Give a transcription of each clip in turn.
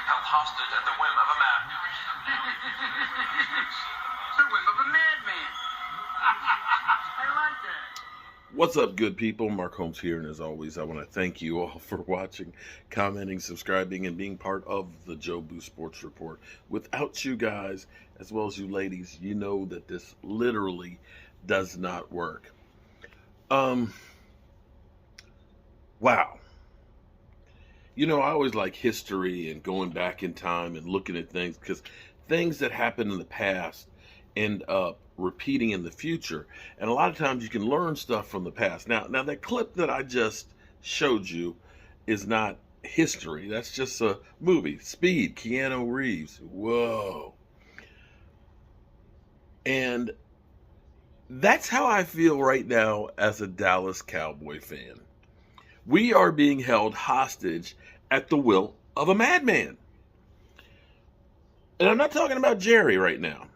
held hostage at the whim of a madman. The whim of a madman. I like that. What's up, good people? Mark Holmes here, and as always, I want to thank you all for watching, commenting, subscribing, and being part of the Joe Boo Sports Report. Without you guys, as well as you ladies, you know that this literally does not work. Wow. You know, I always like history and going back in time and looking at things, because things that happened in the past end up repeating in the future. And a lot of times you can learn stuff from the past. Now that clip that I just showed you is not history. That's just a movie. Speed, Keanu Reeves. Whoa. And that's how I feel right now as a Dallas Cowboy fan. We are being held hostage at the will of a madman. And I'm not talking about Jerry right now.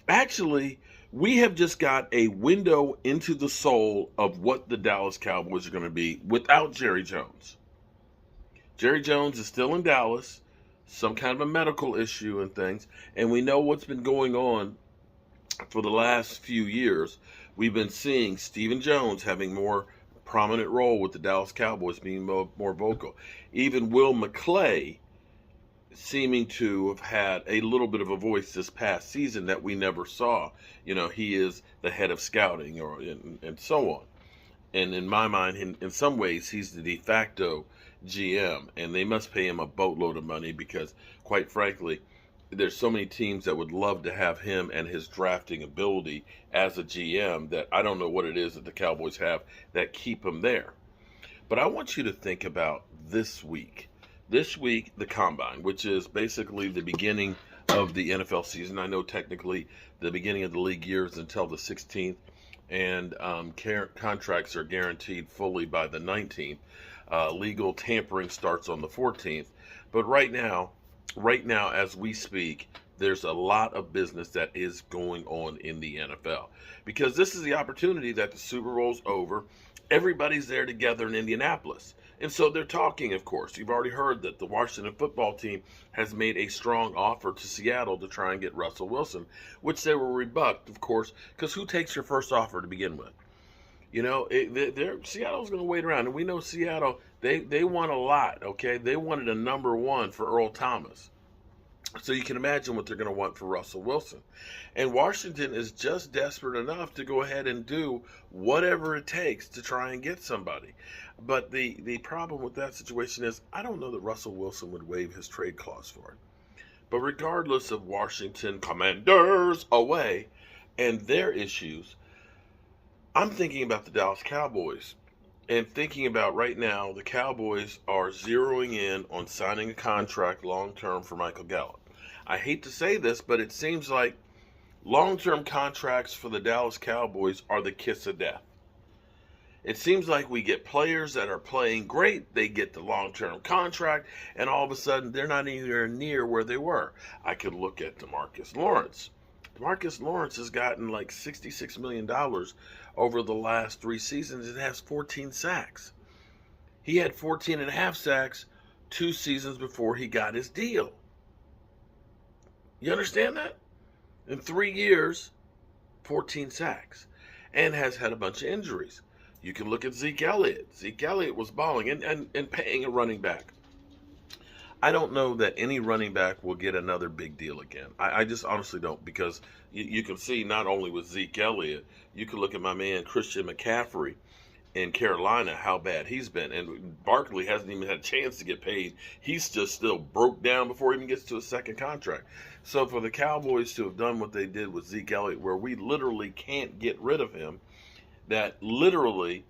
Actually, we have just got a window into the soul of what the Dallas Cowboys are going to be without Jerry Jones. Jerry Jones is still in Dallas, some kind of a medical issue and things, and we know what's been going on for the last few years. We've been seeing Stephen Jones having more prominent role with the Dallas Cowboys, being more vocal. Even Will McClay seeming to have had a little bit of a voice this past season that we never saw. You know, he is the head of scouting and so on. And in my mind, in some ways, he's the de facto GM, and they must pay him a boatload of money because, quite frankly, there's so many teams that would love to have him and his drafting ability as a GM that I don't know what it is that the Cowboys have that keep him there. But I want you to think about this week. This week, the Combine, which is basically the beginning of the NFL season. I know technically the beginning of the league year is until the 16th, and contracts are guaranteed fully by the 19th. Legal tampering starts on the 14th. But right now, as we speak, there's a lot of business that is going on in the NFL. Because this is the opportunity that the Super Bowl's over. Everybody's there together in Indianapolis. And so they're talking, of course. You've already heard that the Washington football team has made a strong offer to Seattle to try and get Russell Wilson, which they were rebucked, of course, because who takes your first offer to begin with? You know, Seattle's going to wait around. And we know Seattle, they want a lot, okay? They wanted a number one for Earl Thomas. So you can imagine what they're going to want for Russell Wilson. And Washington is just desperate enough to go ahead and do whatever it takes to try and get somebody. But the problem with that situation is I don't know that Russell Wilson would waive his trade clause for it. But regardless of Washington Commanders away and their issues, I'm thinking about the Dallas Cowboys. And thinking about right now, the Cowboys are zeroing in on signing a contract long-term for Michael Gallup. I hate to say this, but it seems like long-term contracts for the Dallas Cowboys are the kiss of death. It seems like we get players that are playing great, they get the long-term contract, and all of a sudden they're not anywhere near where they were. I could look at DeMarcus Lawrence. DeMarcus Lawrence has gotten like $66 million over the last 3 seasons and has 14 sacks. He had 14.5 sacks 2 seasons before he got his deal. You understand that? In 3 years, 14 sacks. And has had a bunch of injuries. You can look at Zeke Elliott. Zeke Elliott was balling and paying a running back. I don't know that any running back will get another big deal again. I just honestly don't, because you can see not only with Zeke Elliott, you can look at my man Christian McCaffrey in Carolina, how bad he's been. And Barkley hasn't even had a chance to get paid. He's just still broke down before he even gets to a second contract. So for the Cowboys to have done what they did with Zeke Elliott, where we literally can't get rid of him, that literally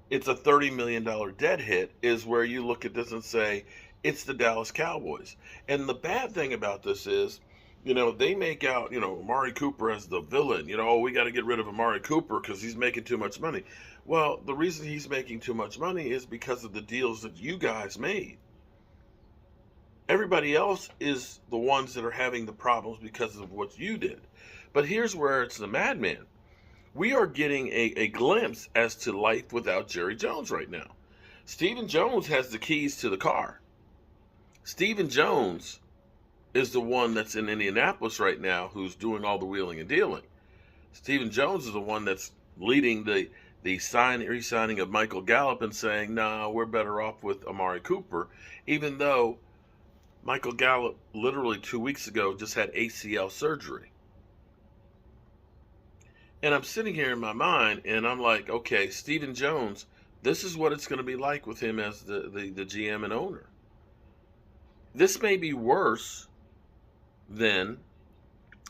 it's a $30 million dead hit, is where you look at this and say, it's the Dallas Cowboys. And the bad thing about this is, you know, they make out, you know, Amari Cooper as the villain. You know, oh, we got to get rid of Amari Cooper because he's making too much money. Well, the reason he's making too much money is because of the deals that you guys made. Everybody else is the ones that are having the problems because of what you did. But here's where it's the madman. We are getting a glimpse as to life without Jerry Jones right now. Stephen Jones has the keys to the car. Stephen Jones is the one that's in Indianapolis right now who's doing all the wheeling and dealing. Stephen Jones is the one that's leading the re-signing of Michael Gallup and saying, "No, we're better off with Amari Cooper," even though Michael Gallup literally 2 weeks ago just had ACL surgery. And I'm sitting here in my mind and I'm like, okay, Stephen Jones, this is what it's going to be like with him as the GM and owner. This may be worse than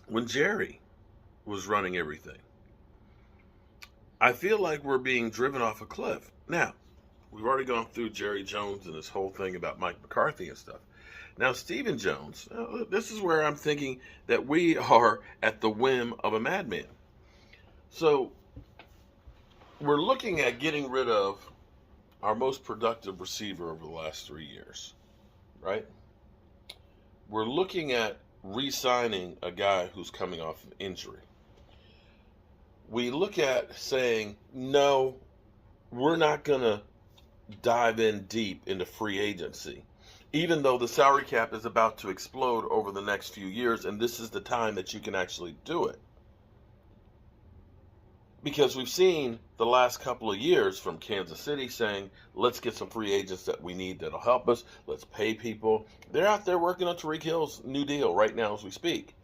when Jerry was running everything. I feel like we're being driven off a cliff. Now, we've already gone through Jerry Jones and this whole thing about Mike McCarthy and stuff. Now, Stephen Jones, this is where I'm thinking that we are at the whim of a madman. So, we're looking at getting rid of our most productive receiver over the last 3 years, right? We're looking at re-signing a guy who's coming off of injury. We look at saying, no, we're not going to dive in deep into free agency, even though the salary cap is about to explode over the next few years, and this is the time that you can actually do it. Because we've seen the last couple of years from Kansas City saying, let's get some free agents that we need that'll help us. Let's pay people. They're out there working on Tariq Hill's new deal right now as we speak.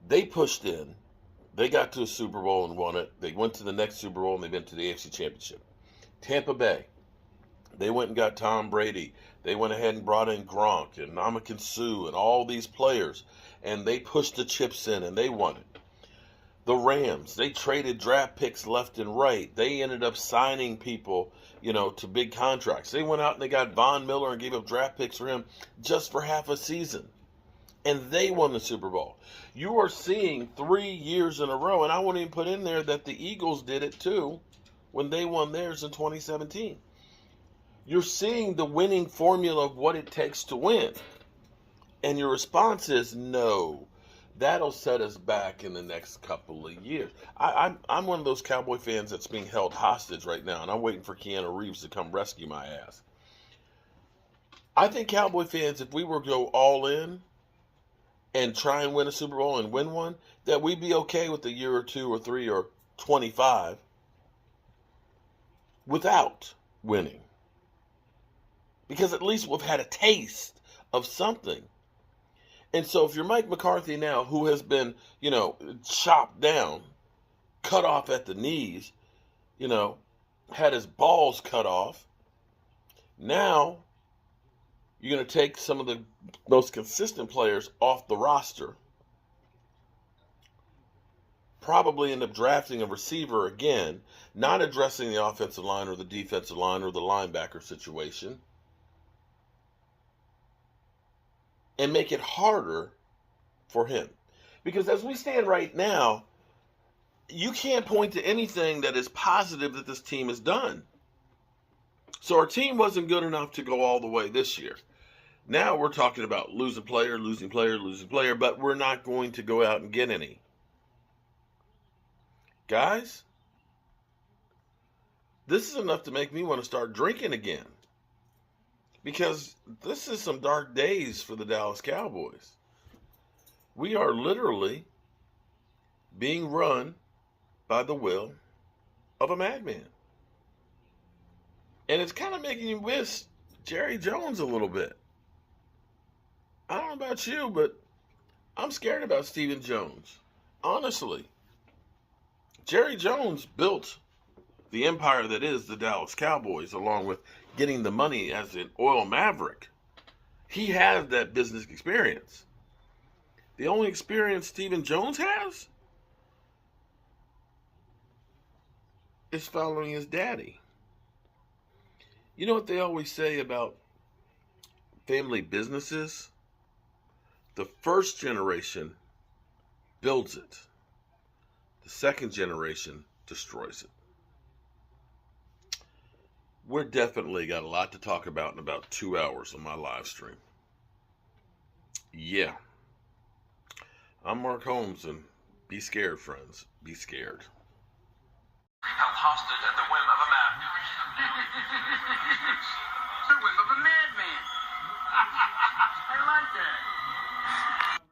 They pushed in. They got to a Super Bowl and won it. They went to the next Super Bowl and they've been to the AFC Championship. Tampa Bay, they went and got Tom Brady. They went ahead and brought in Gronk and Ndamukong Suh and all these players. And they pushed the chips in and they won it. The Rams, they traded draft picks left and right. They ended up signing people, to big contracts. They went out and they got Von Miller and gave up draft picks for him just for half a season. And they won the Super Bowl. You are seeing 3 years in a row, and I won't even put in there that the Eagles did it too when they won theirs in 2017. You're seeing the winning formula of what it takes to win. And your response is no. That'll set us back in the next couple of years. I'm one of those Cowboy fans that's being held hostage right now, and I'm waiting for Keanu Reeves to come rescue my ass. I think Cowboy fans, if we were to go all in and try and win a Super Bowl and win one, that we'd be okay with a year or 2 or 3 or 25 without winning. Because at least we've had a taste of something. And so if you're Mike McCarthy now, who has been, chopped down, cut off at the knees, had his balls cut off, now you're going to take some of the most consistent players off the roster, probably end up drafting a receiver again, not addressing the offensive line or the defensive line or the linebacker situation, and make it harder for him. Because as we stand right now, you can't point to anything that is positive that this team has done. So our team wasn't good enough to go all the way this year. Now we're talking about losing player, but we're not going to go out and get any. Guys, this is enough to make me want to start drinking again. Because this is some dark days for the Dallas Cowboys. We are literally being run by the will of a madman. And it's kind of making you miss Jerry Jones a little bit. I don't know about you, but I'm scared about Stephen Jones. Honestly. Jerry Jones built the empire that is the Dallas Cowboys, along with getting the money as an oil maverick. He has that business experience. The only experience Stephen Jones has is following his daddy. You know what they always say about family businesses? The first generation builds it. The second generation destroys it. We're definitely got a lot to talk about in about 2 hours on my live stream. Yeah. I'm Mark Holmes, and be scared, friends. Be scared. Held hostage at the